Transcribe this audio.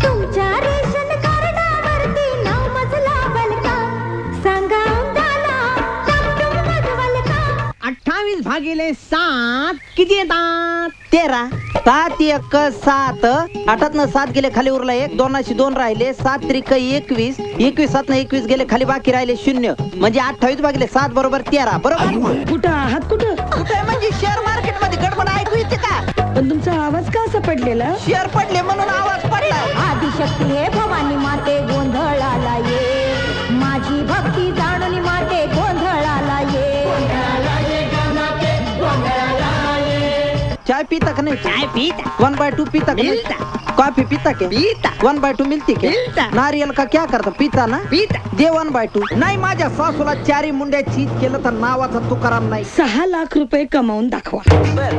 तुमच्या रेशन कार्डावरती नाव मजला बलका सांगा उंदाला टमटम मधवल का 28 भागिले 7 किती येतात? 13. 7 1 7. 8 7 गेले खाली उरला 1. 2 2 राहिले. 7 त्रिक 21. 21 7 21 गेले खाली बाकी राहिले 0. म्हणजे 28 भागिले 7 बरोबर 13. बरोबर. कुठं आहात? कुठं म्हणजे शेअर मार्केट मध्ये गडबड ऐकू येते का? पण तुमचा आवाज का असा पडलेला? शेअर पडले म्हणून आवाज पडला. आदिशक्ती हे भवानी माते गोंधळाला ये माझी भक्ती जाणून माते गोंधळाला ये चाय पीता का नहीं? चाय पीता 1/2 पीता का मिलता। कॉफी पीता के? पीता 1/2 मिलती के? मिलता। नारियल का क्या करता? पीता ना? पीता दे 1/2. नाही माझ्या सासूला 4 मुंड्या चीज केलं तर नावाचा तुकाराम नाही. 6 लाख रुपये कमावून दाखवा. बर